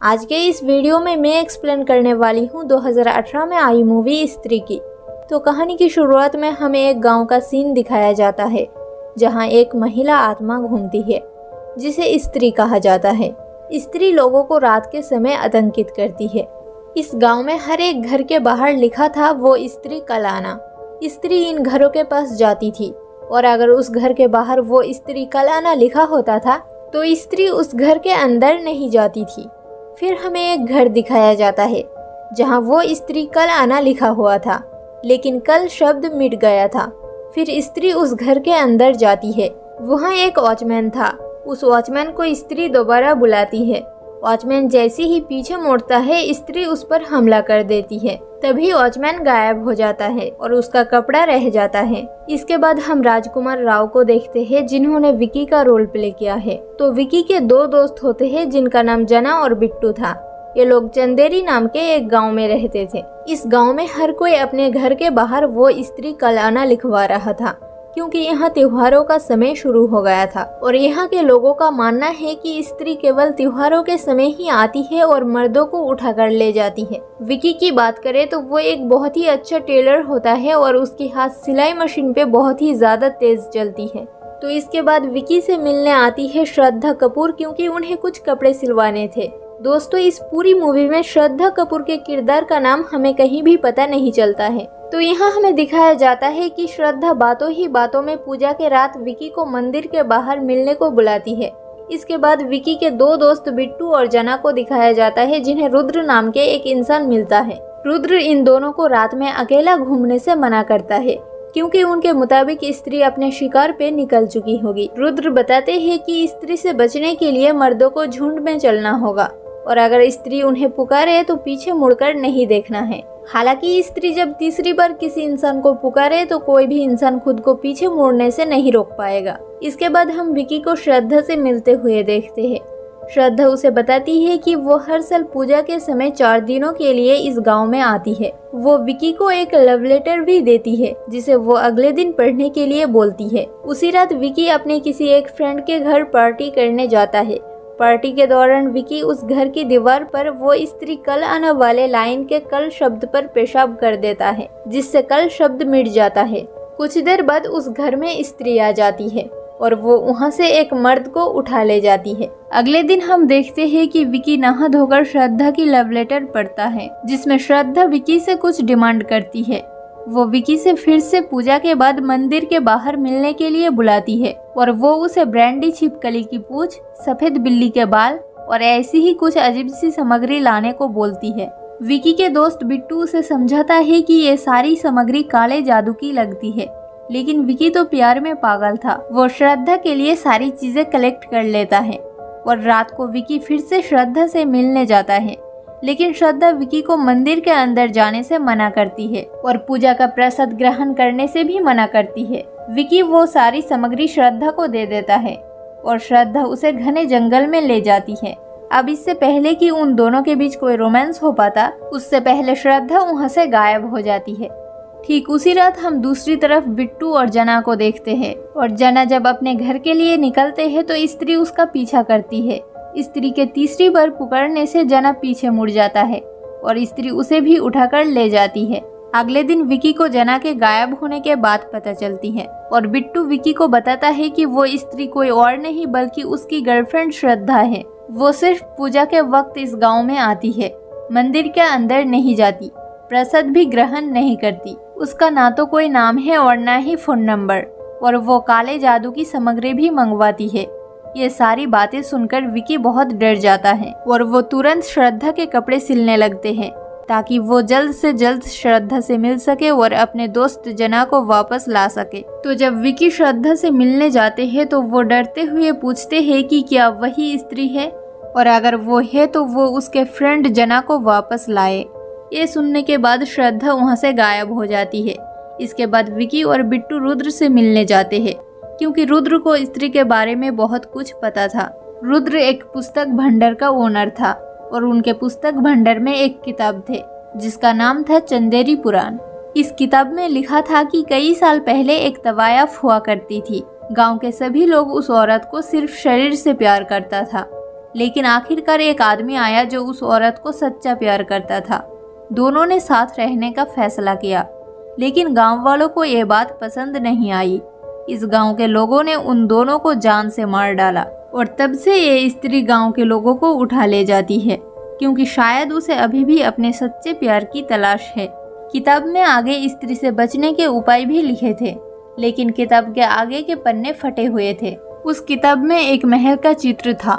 आज के इस वीडियो में मैं एक्सप्लेन करने वाली हूँ 2018 में आई मूवी स्त्री की। तो कहानी की शुरुआत में हमें एक गांव का सीन दिखाया जाता है जहां एक महिला आत्मा घूमती है जिसे स्त्री कहा जाता है। स्त्री लोगों को रात के समय आतंकित करती है। इस गांव में हर एक घर के बाहर लिखा था वो स्त्री कल आना। स्त्री इन घरों के पास जाती थी और अगर उस घर के बाहर वो स्त्री कल आना लिखा होता था तो स्त्री उस घर के अंदर नहीं जाती थी। फिर हमें एक घर दिखाया जाता है जहां वो स्त्री कल आना लिखा हुआ था लेकिन कल शब्द मिट गया था। फिर स्त्री उस घर के अंदर जाती है। वहाँ एक वॉचमैन था। उस वॉचमैन को स्त्री दोबारा बुलाती है। वॉचमैन जैसे ही पीछे मुड़ता है स्त्री उस पर हमला कर देती है। तभी वॉचमैन गायब हो जाता है और उसका कपड़ा रह जाता है। इसके बाद हम राजकुमार राव को देखते हैं जिन्होंने विकी का रोल प्ले किया है। तो विकी के दो दोस्त होते हैं जिनका नाम जना और बिट्टू था। ये लोग चंदेरी नाम के एक गांव में रहते थे। इस गांव में हर कोई अपने घर के बाहर वो स्त्री कल आना लिखवा रहा था क्योंकि यहाँ त्योहारों का समय शुरू हो गया था और यहाँ के लोगों का मानना है कि स्त्री केवल त्योहारों के समय ही आती है और मर्दों को उठाकर ले जाती है। विकी की बात करें तो वो एक बहुत ही अच्छा टेलर होता है और उसकी हाथ सिलाई मशीन पे बहुत ही ज्यादा तेज चलती है। तो इसके बाद विकी से मिलने आती है श्रद्धा कपूर क्योंकि उन्हें कुछ कपड़े सिलवाने थे। दोस्तों, इस पूरी मूवी में श्रद्धा कपूर के किरदार का नाम हमें कहीं भी पता नहीं चलता है। तो यहाँ हमें दिखाया जाता है कि श्रद्धा बातों ही बातों में पूजा के रात विकी को मंदिर के बाहर मिलने को बुलाती है। इसके बाद विकी के दो दोस्त बिट्टू और जना को दिखाया जाता है जिन्हें रुद्र नाम के एक इंसान मिलता है। रुद्र इन दोनों को रात में अकेला घूमने से मना करता है क्योंकि उनके मुताबिक स्त्री अपने शिकार पे निकल चुकी होगी। रुद्र बताते हैं कि स्त्री से बचने के लिए मर्दों को झुंड में चलना होगा और अगर स्त्री उन्हें पुकारे तो पीछे मुड़कर नहीं देखना है। हालांकि स्त्री जब तीसरी बार किसी इंसान को पुकारे तो कोई भी इंसान खुद को पीछे मुड़ने से नहीं रोक पाएगा। इसके बाद हम विकी को श्रद्धा से मिलते हुए देखते हैं। श्रद्धा उसे बताती है कि वो हर साल पूजा के समय 4 दिनों के लिए इस गांव में आती है। वो विकी को एक लव लेटर भी देती है जिसे वो अगले दिन पढ़ने के लिए बोलती है। उसी रात विकी अपने किसी एक फ्रेंड के घर पार्टी करने जाता है। पार्टी के दौरान विकी उस घर की दीवार पर वो स्त्री कल आने वाले लाइन के कल शब्द पर पेशाब कर देता है जिससे कल शब्द मिट जाता है। कुछ देर बाद उस घर में स्त्री आ जाती है और वो वहाँ से एक मर्द को उठा ले जाती है। अगले दिन हम देखते हैं कि विकी नहा धोकर श्रद्धा की लव लेटर पढ़ता है जिसमें श्रद्धा विकी से कुछ डिमांड करती है। वो विकी से फिर से पूजा के बाद मंदिर के बाहर मिलने के लिए बुलाती है और वो उसे ब्रांडी छिपकली की पूंछ, सफेद बिल्ली के बाल और ऐसी ही कुछ अजीब सी सामग्री लाने को बोलती है। विकी के दोस्त बिट्टू उसे समझाता है कि ये सारी सामग्री काले जादू की लगती है लेकिन विकी तो प्यार में पागल था। वो श्रद्धा के लिए सारी चीजें कलेक्ट कर लेता है और रात को विकी फिर से श्रद्धा से मिलने जाता है लेकिन श्रद्धा विकी को मंदिर के अंदर जाने से मना करती है और पूजा का प्रसाद ग्रहण करने से भी मना करती है। विकी वो सारी सामग्री श्रद्धा को दे देता है और श्रद्धा उसे घने जंगल में ले जाती है। अब इससे पहले कि उन दोनों के बीच कोई रोमांस हो पाता उससे पहले श्रद्धा वहाँ से गायब हो जाती है। ठीक उसी रात हम दूसरी तरफ बिट्टू और जना को देखते हैं और जना जब अपने घर के लिए निकलते हैं तो स्त्री उसका पीछा करती है। स्त्री के तीसरी बार पुकारने से जना पीछे मुड़ जाता है और स्त्री उसे भी उठाकर ले जाती है। अगले दिन विकी को जना के गायब होने के बाद पता चलती है और बिट्टू विकी को बताता है कि वो स्त्री कोई और नहीं बल्कि उसकी गर्लफ्रेंड श्रद्धा है। वो सिर्फ पूजा के वक्त इस गांव में आती है, मंदिर के अंदर नहीं जाती, प्रसाद भी ग्रहण नहीं करती। उसका ना तो कोई नाम है और ना ही फोन नंबर और वो काले जादू की सामग्री भी मंगवाती है। ये सारी बातें सुनकर विकी बहुत डर जाता है और वो तुरंत श्रद्धा के कपड़े सिलने लगते हैं ताकि वो जल्द से जल्द श्रद्धा से मिल सके और अपने दोस्त जना को वापस ला सके। तो जब विकी श्रद्धा से मिलने जाते हैं तो वो डरते हुए पूछते हैं कि क्या वही स्त्री है और अगर वो है तो वो उसके फ्रेंड जना को वापस लाए। ये सुनने के बाद श्रद्धा वहाँ से गायब हो जाती है। इसके बाद विकी और बिट्टू रुद्र से मिलने जाते हैं क्योंकि रुद्र को स्त्री के बारे में बहुत कुछ पता था। रुद्र एक पुस्तक भंडार का ओनर था और उनके पुस्तक भंडार में एक किताब थे जिसका नाम था चंदेरी पुराण। इस किताब में लिखा था कि कई साल पहले एक तवायफ हुआ करती थी। गांव के सभी लोग उस औरत को सिर्फ शरीर से प्यार करता था लेकिन आखिरकार एक आदमी आया जो उस औरत को सच्चा प्यार करता था। दोनों ने साथ रहने का फैसला किया, लेकिन गांव वालों को ये बात पसंद नहीं आई। इस गांव के लोगों ने उन दोनों को जान से मार डाला और तब से ये स्त्री गांव के लोगों को उठा ले जाती है, क्योंकि शायद उसे अभी भी अपने सच्चे प्यार की तलाश है। किताब में आगे स्त्री से बचने के उपाय भी लिखे थे, लेकिन किताब के आगे के पन्ने फटे हुए थे। उस किताब में एक महल का चित्र था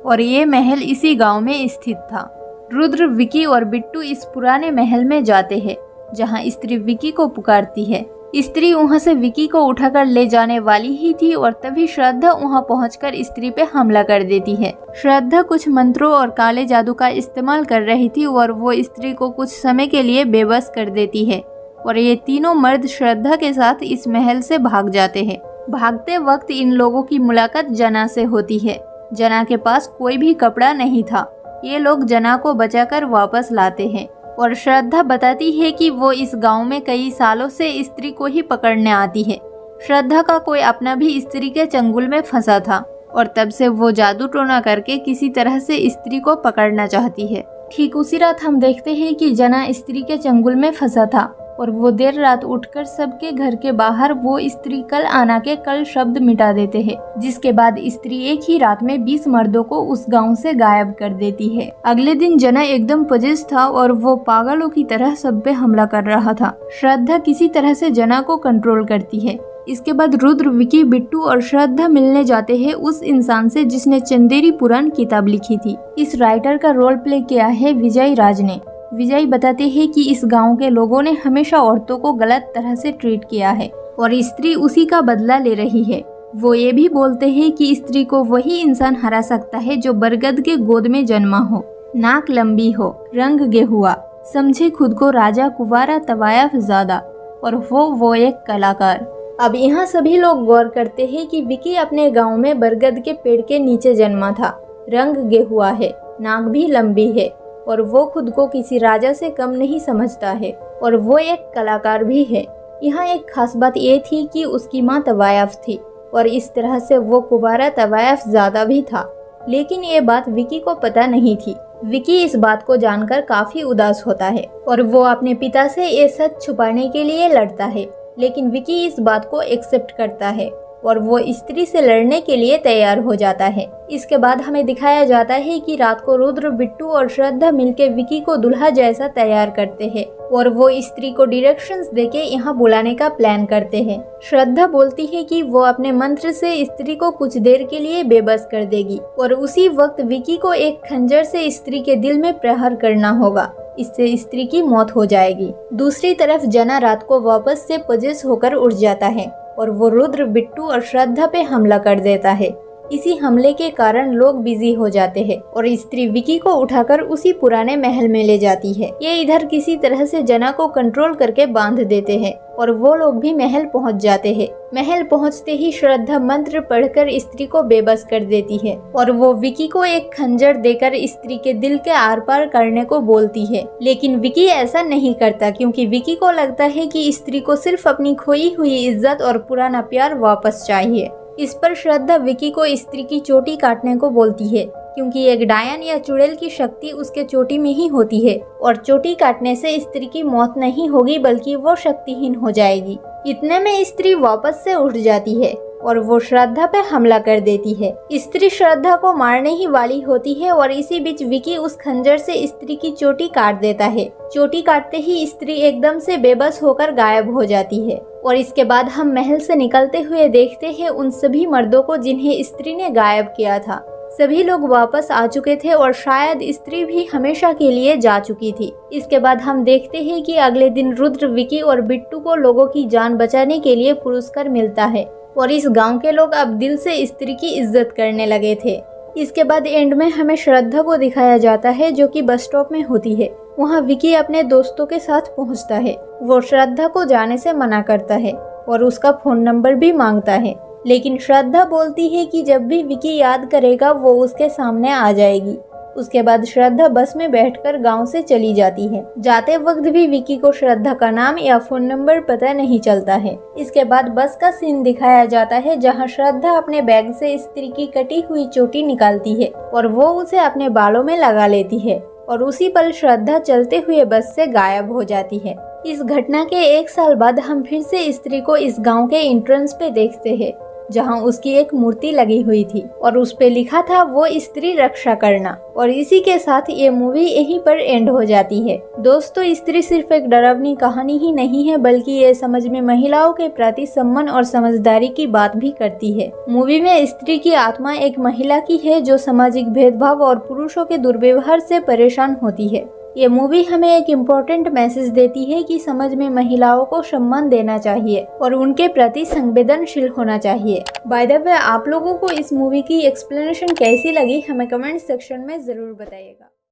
और ये महल इसी गांव में स्थित था। रुद्र, विकी और बिट्टू इस पुराने महल में जाते हैं, जहां स्त्री विकी को पुकारती है। स्त्री वहां से विकी को उठाकर ले जाने वाली ही थी और तभी श्रद्धा वहां पहुंचकर स्त्री पे हमला कर देती है। श्रद्धा कुछ मंत्रों और काले जादू का इस्तेमाल कर रही थी और वो स्त्री को कुछ समय के लिए बेबस कर देती है और ये तीनों मर्द श्रद्धा के साथ इस महल से भाग जाते हैं। भागते वक्त इन लोगों की मुलाकात जना से होती है। जना के पास कोई भी कपड़ा नहीं था। ये लोग जना को बचाकर वापस लाते हैं और श्रद्धा बताती है कि वो इस गांव में कई सालों से स्त्री को ही पकड़ने आती है। श्रद्धा का कोई अपना भी स्त्री के चंगुल में फंसा था और तब से वो जादू टोना करके किसी तरह से स्त्री को पकड़ना चाहती है। ठीक उसी रात हम देखते हैं कि जना स्त्री के चंगुल में फंसा था और वो देर रात उठकर सबके घर के बाहर वो स्त्री कल आना के कल शब्द मिटा देते हैं, जिसके बाद स्त्री एक ही रात में 20 मर्दों को उस गांव से गायब कर देती है। अगले दिन जना एकदम पजेस था और वो पागलों की तरह सब पे हमला कर रहा था। श्रद्धा किसी तरह से जना को कंट्रोल करती है। इसके बाद रुद्र, विकी, बिट्टू और श्रद्धा मिलने जाते हैं उस इंसान से जिसने चंदेरी पुराण किताब लिखी थी। इस राइटर का रोल प्ले किया है विजय राज ने। विजय बताते हैं कि इस गांव के लोगों ने हमेशा औरतों को गलत तरह से ट्रीट किया है और स्त्री उसी का बदला ले रही है। वो ये भी बोलते हैं कि स्त्री को वही इंसान हरा सकता है जो बरगद के गोद में जन्मा हो, नाक लंबी हो, रंग गेहुआ, समझे खुद को राजा कुंवारा तवायफ ज़्यादा और वो एक कलाकार। अब यहाँ सभी लोग गौर करते हैं कि विकी अपने गाँव में बरगद के पेड़ के नीचे जन्मा था, रंग गेहुआ है, नाक भी लंबी है और वो खुद को किसी राजा से कम नहीं समझता है और वो एक कलाकार भी है। यहाँ एक खास बात ये थी कि उसकी माँ तवायफ थी और इस तरह से वो कुंवारा तवायफ ज़्यादा भी था, लेकिन ये बात विकी को पता नहीं थी। विकी इस बात को जानकर काफ़ी उदास होता है और वो अपने पिता से ये सच छुपाने के लिए लड़ता है, लेकिन विकी इस बात को एक्सेप्ट करता है और वो स्त्री से लड़ने के लिए तैयार हो जाता है। इसके बाद हमें दिखाया जाता है कि रात को रुद्र, बिट्टू और श्रद्धा मिलकर विकी को दुल्हा जैसा तैयार करते हैं और वो स्त्री को डायरेक्शंस देके यहाँ बुलाने का प्लान करते हैं। श्रद्धा बोलती है कि वो अपने मंत्र से स्त्री को कुछ देर के लिए बेबस कर देगी और उसी वक्त विकी को एक खंजर से स्त्री के दिल में प्रहार करना होगा, इससे स्त्री की मौत हो जाएगी। दूसरी तरफ जना रात को वापस से पजेस होकर उठ जाता है और वो रुद्र, बिट्टू और श्रद्धा पे हमला कर देता है। इसी हमले के कारण लोग बिजी हो जाते हैं और स्त्री विकी को उठाकर उसी पुराने महल में ले जाती है। ये इधर किसी तरह से जना को कंट्रोल करके बांध देते हैं और वो लोग भी महल पहुंच जाते हैं। महल पहुंचते ही श्रद्धा मंत्र पढ़कर स्त्री को बेबस कर देती है और वो विकी को एक खंजर देकर स्त्री के दिल के आर पार करने को बोलती है, लेकिन विकी ऐसा नहीं करता क्योंकि विकी को लगता है कि स्त्री को सिर्फ अपनी खोई हुई इज्जत और पुराना प्यार वापस चाहिए। इस पर श्रद्धा विकी को स्त्री की चोटी काटने को बोलती है क्योंकि एक डायन या चुड़ैल की शक्ति उसके चोटी में ही होती है और चोटी काटने से स्त्री की मौत नहीं होगी बल्कि वो शक्तिहीन हो जाएगी। इतने में स्त्री वापस से उठ जाती है और वो श्रद्धा पे हमला कर देती है। स्त्री श्रद्धा को मारने ही वाली होती है और इसी बीच विकी उस खंजर से स्त्री की चोटी काट देता है। चोटी काटते ही स्त्री एकदम से बेबस होकर गायब हो जाती है और इसके बाद हम महल से निकलते हुए देखते हैं उन सभी मर्दों को जिन्हें स्त्री ने गायब किया था। सभी लोग वापस आ चुके थे और शायद स्त्री भी हमेशा के लिए जा चुकी थी। इसके बाद हम देखते हैं कि अगले दिन रुद्र, विकी और बिट्टू को लोगों की जान बचाने के लिए पुरस्कार मिलता है और इस गांव के लोग अब दिल से स्त्री की इज्जत करने लगे थे। इसके बाद एंड में हमें श्रद्धा को दिखाया जाता है जो कि बस स्टॉप में होती है। वहाँ विकी अपने दोस्तों के साथ पहुँचता है। वो श्रद्धा को जाने से मना करता है और उसका फोन नंबर भी मांगता है, लेकिन श्रद्धा बोलती है कि जब भी विकी याद करेगा वो उसके सामने आ जाएगी। उसके बाद श्रद्धा बस में बैठकर गांव से चली जाती है। जाते वक्त भी विकी को श्रद्धा का नाम या फोन नंबर पता नहीं चलता है। इसके बाद बस का सीन दिखाया जाता है जहां श्रद्धा अपने बैग से स्त्री की कटी हुई चोटी निकालती है और वो उसे अपने बालों में लगा लेती है और उसी पल श्रद्धा चलते हुए बस से गायब हो जाती है। इस घटना के 1 साल बाद हम फिर से स्त्री को इस गांव के एंट्रेंस पे देखते हैं जहां उसकी एक मूर्ति लगी हुई थी और उस पे लिखा था वो स्त्री रक्षा करना। और इसी के साथ ये मूवी यहीं पर एंड हो जाती है। दोस्तों, स्त्री सिर्फ एक डरावनी कहानी ही नहीं है बल्कि ये समझ में महिलाओं के प्रति सम्मान और समझदारी की बात भी करती है। मूवी में स्त्री की आत्मा एक महिला की है जो सामाजिक भेदभाव और पुरुषों के दुर्व्यवहार से परेशान होती है। ये मूवी हमें एक इम्पोर्टेंट मैसेज देती है कि समाज में महिलाओं को सम्मान देना चाहिए और उनके प्रति संवेदनशील होना चाहिए। बाय द वे, आप लोगों को इस मूवी की एक्सप्लेनेशन कैसी लगी हमें कमेंट सेक्शन में जरूर बताइएगा।